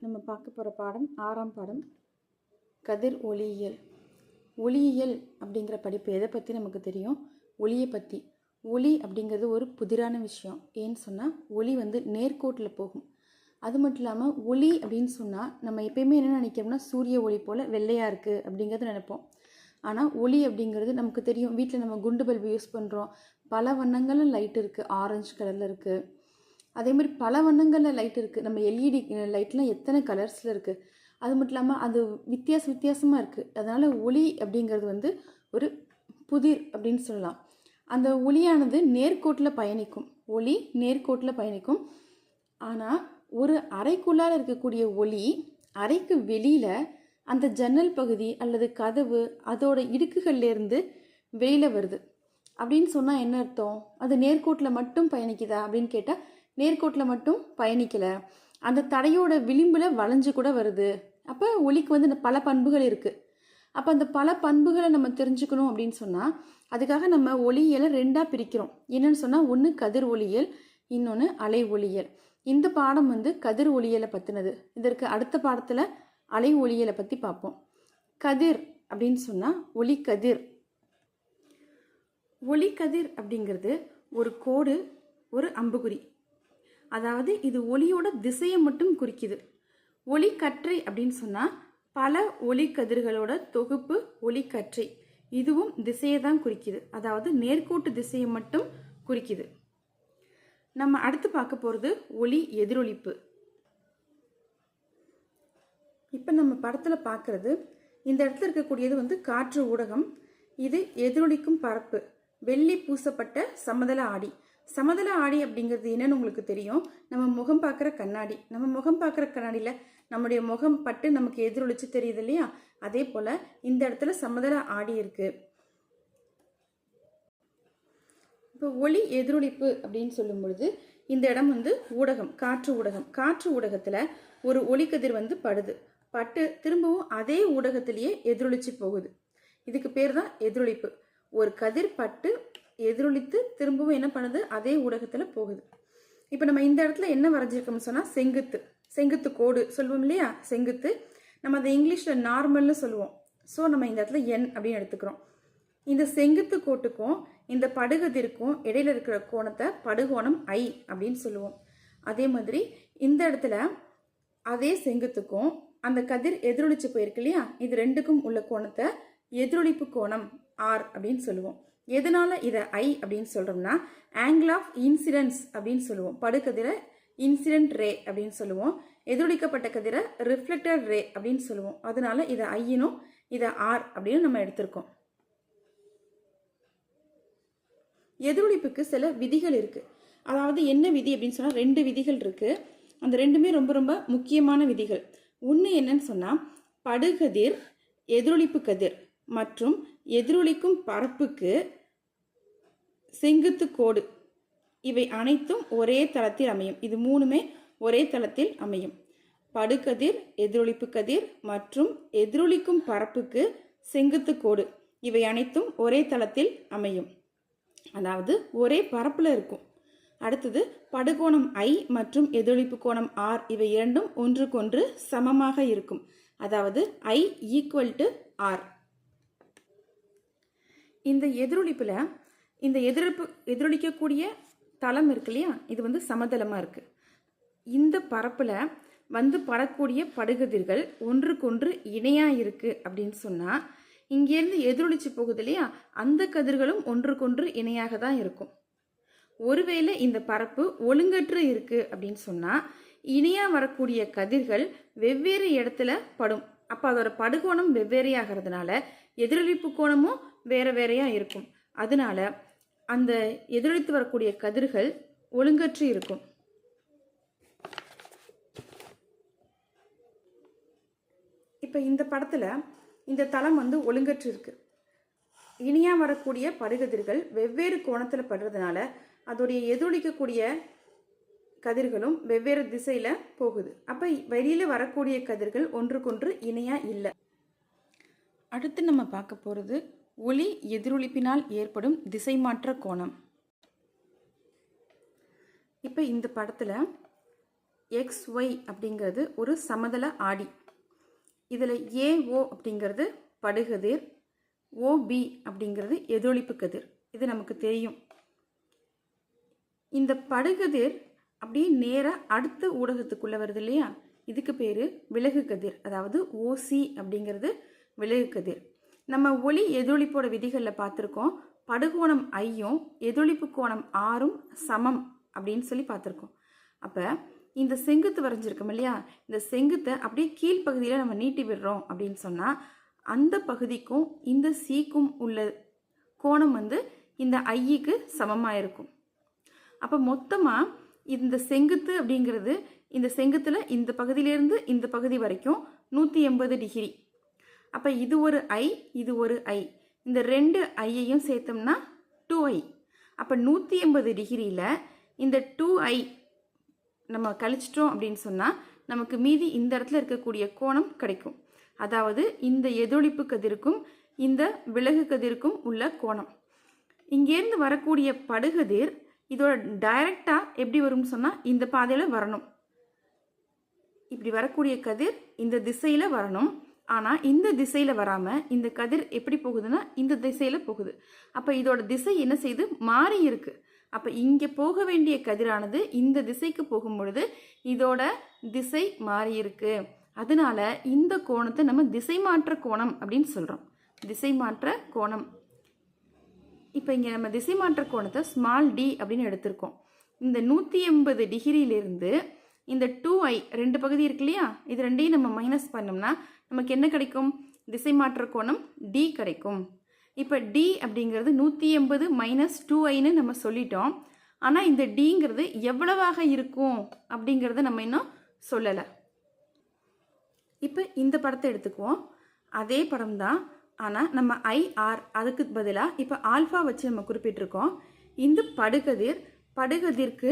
நம்ம பார்க்க போகிற பாடம் 6ஆம் பாடம் கதிர் ஒளியியல். ஒளியியல் அப்படிங்கிற படிப்பு எதை பற்றி நமக்கு தெரியும்? ஒளியை பற்றி. ஒளி அப்படிங்கிறது ஒரு புதிரான விஷயம். ஏன்னு சொன்னால் ஒளி நேர்கோட்டில் போகும். அது மட்டும் இல்லாமல் ஒளி அப்படின்னு சொன்னால் நம்ம எப்பயுமே என்ன நினைக்கிறோம்னா சூரிய ஒளி போல் வெள்ளையாக இருக்குது அப்படிங்கிறது நினைப்போம். ஆனால் ஒளி அப்படிங்கிறது நமக்கு தெரியும். வீட்டில் நம்ம குண்டு பல்பு யூஸ் பண்ணுறோம். பல வண்ணங்களில் லைட் இருக்குது. ஆரஞ்சு கலரில் இருக்குது. அதேமாதிரி பல வண்ணங்களில் லைட் இருக்குது. நம்ம எல்இடி லைட்லாம் எத்தனை கலர்ஸில் இருக்குது. அது மட்டும் இல்லாமல் அது வித்தியாசமாக இருக்குது. அதனால் ஒளி அப்படிங்கிறது ஒரு புதிர் அப்படின்னு சொல்லலாம். அந்த ஒளியானது நேர்கோட்டில் பயணிக்கும். ஒளி நேர்கோட்டில் பயணிக்கும். ஆனால் ஒரு அறைக்குள்ளார இருக்கக்கூடிய ஒளி அறைக்கு வெளியில் அந்த ஜன்னல் பகுதி அல்லது கதவு அதோட இடுக்குகள்லேருந்து வெளியில் வருது அப்படின்னு சொன்னால் என்ன அர்த்தம்? அது நேர்கோட்டில் மட்டும் பயணிக்குதா அப்படின்னு கேட்டால் நேர்கோட்டில் மட்டும் பயணிக்கலை. அந்த தடையோட விளிம்பில் வளைஞ்சு கூட வருது. அப்போ ஒளிக்கு பல பண்புகள் இருக்குது. அப்போ அந்த பல பண்புகளை நம்ம தெரிஞ்சுக்கணும் அப்படின்னு சொன்னால் அதுக்காக நம்ம ஒளியியலை 2ஆக பிரிக்கிறோம். என்னன்னு சொன்னால் ஒன்று கதிர் ஒளியியல், இன்னொன்று அலை ஒளியியல். இந்த பாடம் கதிர் ஒளியியலை பற்றினது. இதற்கு அடுத்த பாடத்தில் அலை ஒளியியலை பற்றி பார்ப்போம். கதிர் அப்படின்னு சொன்னால் ஒளிக்கதிர். ஒளிக்கதிர் அப்படிங்கிறது ஒரு கோடு, ஒரு அம்புகுறி. அதாவது இது ஒளியோட திசையை மட்டும் குறிக்குது. ஒளிக்கற்றை அப்படின்னு சொன்னால் பல ஒளிக்கதிர்களோட தொகுப்பு ஒளிக்கற்றை. இதுவும் திசையை தான் குறிக்குது. அதாவது நேர்கோட்டு திசையை மட்டும் குறிக்குது. நம்ம அடுத்து பார்க்க போகிறது ஒளி எதிரொலிப்பு. இப்போ நம்ம படத்தில் பார்க்குறது இந்த இடத்துல இருக்கக்கூடியது காற்று ஊடகம். இது எதிரொலிக்கும் பரப்பு. வெள்ளி பூசப்பட்ட சமதள ஆடி. சமதள ஆடி அப்படிங்கிறது என்னன்னு உங்களுக்கு தெரியும். நம்ம முகம் பார்க்குற கண்ணாடி. நம்ம முகம் பார்க்குற கண்ணாடியில் நம்முடைய முகம் பட்டு நமக்கு எதிரொலிச்சு தெரியுது இல்லையா? அதே போல் இந்த இடத்துல சமதள ஆடி இருக்குது. இப்போ ஒளி எதிரொலிப்பு அப்படின்னு சொல்லும் பொழுது இந்த இடம் ஊடகம், காற்று ஊடகம். காற்று ஊடகத்தில் ஒரு ஒளிக்கதிர் படுது. பட்டு திரும்பவும் அதே ஊடகத்திலேயே எதிரொலிச்சு போகுது. இதுக்கு பேர் தான் எதிரொலிப்பு. ஒரு கதிர் பட்டு எதிரொலித்து திரும்பவும் என்ன பண்ணுது? அதே ஊடகத்தில் போகுது. இப்போ நம்ம இந்த இடத்துல என்ன வரைஞ்சிருக்கோம்னு சொன்னால் செங்குத்து. செங்குத்து கோடு சொல்லுவோம் இல்லையா? செங்குத்து. நம்ம அதை இங்கிலீஷில் நார்மல்னு சொல்லுவோம். ஸோ நம்ம இந்த இடத்துல என் அப்படின்னு எடுத்துக்கிறோம். இந்த செங்குத்து கோட்டுக்கும் இந்த படுகதிருக்கும் இடையில இருக்கிற கோணத்தை படுகோணம் ஐ அப்படின்னு சொல்லுவோம். அதே மாதிரி இந்த இடத்துல அதே செங்குத்துக்கும் அந்த கதிர் எதிரொலிச்சு போயிருக்கு இல்லையா? இது ரெண்டுக்கும் உள்ள கோணத்தை எதிரொலிப்பு கோணம் ஆர் அப்படின்னு சொல்லுவோம். எதனால இதை ஐ அப்படின்னு சொல்றோம்னா ஆங்கிள் ஆஃப் இன்சிடென்ஸ் அப்படின்னு சொல்லுவோம். படுகதிரை இன்சிடென்ட் ரே அப்படின்னு சொல்லுவோம். எதிரொலிக்கப்பட்ட கதிரை ரிஃப்ளெக்டட் ரே அப்படின்னு சொல்லுவோம். அதனால இதை ஐயினும் இதை ஆர் அப்படின்னு நம்ம எடுத்திருக்கோம். எதிரொலிப்புக்கு சில விதிகள் இருக்கு. அதாவது என்ன விதி அப்படின்னு சொன்னா 2 விதிகள் இருக்கு. அந்த ரெண்டுமே ரொம்ப ரொம்ப முக்கியமான விதிகள். ஒன்று என்னன்னு சொன்னா படுகதிர், எதிரொலிப்பு கதிர் மற்றும் எதிரொலிக்கும் பரப்புக்கு செங்குத்து கோடு இவை அனைத்தும் ஒரே தளத்தில் அமையும். இது மூணுமே ஒரே தளத்தில் அமையும். படுகதிர், எதிரொலிப்பு கதிர் மற்றும் எதிரொலிக்கும் பரப்புக்கு செங்குத்து கோடு இவை அனைத்தும் ஒரே தளத்தில் அமையும். அதாவது ஒரே பரப்புல இருக்கும். அடுத்தது படுகோணம் ஐ மற்றும் எதிரொலிப்பு கோணம் ஆர் இவை இரண்டும் ஒன்றுக்கொன்று சமமாக இருக்கும். அதாவது ஐ ஈக்குவல் டு ஆர். இந்த எதிரொலிப்புல இந்த எதிரொலிக்கக்கூடிய தளம் இருக்கு இல்லையா? இது சமதளமாக இருக்கு. இந்த பரப்புல படக்கூடிய படுகதிர்கள் ஒன்றுக்கொன்று இணையா இருக்கு அப்படின்னு சொன்னா இங்கேருந்து எதிரொலிச்சு போகுது இல்லையா? அந்த கதிர்களும் ஒன்றுக்கொன்று இணையாக தான் இருக்கும். ஒருவேளை இந்த பரப்பு ஒழுங்கற்று இருக்கு அப்படின்னு சொன்னா இணையா வரக்கூடிய கதிர்கள் வெவ்வேறு இடத்துல படும். அப்ப அதோட படுகோணம் வெவ்வேறையாகிறதுனால எதிரொலிப்பு கோணமும் வேற வேறையா இருக்கும். அதனால அந்த எதிரொலித்து வரக்கூடிய கதிர்கள் ஒழுங்கற்று இருக்கும். இப்ப இந்த படத்துல இந்த தளம் ஒழுங்கற்று இருக்கு. இணையா வரக்கூடிய படுகதிர்கள் வெவ்வேறு கோணத்தில் படுறதுனால அதோடைய எதிரொலிக்கக்கூடிய கதிர்களும் வெவ்வேறு திசையில போகுது. அப்ப வெளியில வரக்கூடிய கதிர்கள் ஒன்றுக்கொன்று இணையா இல்லை. அடுத்து நம்ம பார்க்க போறது ஒளி எதிரொலிப்பினால் ஏற்படும் திசை மாற்ற கோணம். இப்ப இந்த படத்துல XY அப்படிங்கிறது ஒரு சமதள ஆடி. இதில் AO அப்படிங்கிறது படுகதிர், OB அப்படிங்கிறது எதிரொளிப்பு கதிர். இது நமக்கு தெரியும். இந்த படுகதிர் அப்படியே நேராக அடுத்த ஊடகத்துக்குள்ளே வருது இல்லையா, இதுக்கு பேர் விலகு கதிர். அதாவது OC அப்படிங்கிறது விலகு கதிர். நம்ம ஒளி எதிரொளிப்போட விதிகளில் பார்த்துருக்கோம். படுகோணம் ஐயும் எதிரொளிப்பு கோணம் ஆறும் சமம் அப்படின்னு சொல்லி பார்த்துருக்கோம். அப்போ இந்த செங்குத்து வரைஞ்சிருக்கோம் இல்லையா, இந்த செங்குத்தை அப்படியே கீழ்ப்பகுதியில் நம்ம நீட்டி விடுறோம் அப்படின்னு சொன்னால் அந்த பகுதிக்கும் இந்த சிக்கும் உள்ள கோணம் இந்த ஐக்கு சமமாக இருக்கும். அப்போ மொத்தமாக இந்த செங்குத்து அப்படிங்கிறது இந்த செங்குத்தில் இந்த பகுதியிலேருந்து இந்த பகுதி வரைக்கும் 180 டிகிரி. அப்போ இது ஒரு ஐ, இது ஒரு ஐ. இந்த ரெண்டு ஐயையும் சேர்த்தோம்னா 2i. அப்போ 180 டிகிரியில் இந்த 2i நம்ம கழிச்சிட்டோம் அப்படின்னு சொன்னால் நமக்கு மீதி இந்த இடத்துல இருக்கக்கூடிய கோணம் கிடைக்கும். அதாவது இந்த எதிரொளிப்பு கதிருக்கும் இந்த விலகு கதிருக்கும் உள்ள கோணம். இங்கேருந்து வரக்கூடிய படுகதிர் இதோட டைரக்டாக எப்படி வரும்னு சொன்னால் இந்த பாதையில் வரணும். இப்படி வரக்கூடிய கதிர் இந்த திசையில் வரணும். ஆனால் இந்த திசையில் வராமல் இந்த கதிர் எப்படி போகுதுன்னா இந்த திசையில் போகுது. அப்போ இதோட திசை என்ன செய்யுது, மாறி இருக்கு. அப்போ இங்கே போக வேண்டிய கதிரானது இந்த திசைக்கு போகும் பொழுது இதோட திசை மாறி இருக்கு. அதனால இந்த கோணத்தை நம்ம திசை மாற்ற கோணம் அப்படின்னு சொல்கிறோம். திசை மாற்ற கோணம். இப்போ இங்கே நம்ம திசை மாற்ற கோணத்தை ஸ்மால் டி அப்படின்னு எடுத்திருக்கோம். இந்த 180 டிகிரியிலிருந்து இந்த 2i ரெண்டு பகுதி இருக்கு இல்லையா, இது ரெண்டையும் நம்ம மைனஸ் பண்ணோம்னா நமக்கு என்ன கிடைக்கும், திசை மாற்ற கோணம் டி கிடைக்கும். இப்போ டி அப்படிங்கிறது 180 மைனஸ் 2iன்னு நம்ம சொல்லிட்டோம். ஆனால் இந்த டிங்கிறது எவ்வளவாக இருக்கும் அப்படிங்கிறத நம்ம இன்னும் சொல்லலை. இப்போ இந்த படத்தை எடுத்துக்குவோம். அதே படம் தான், ஆனால் நம்ம IR அதுக்கு பதிலாக இப்போ ஆல்ஃபா வச்சு நம்ம குறிப்பிட்டிருக்கோம். இந்த படுகதிர்க்கு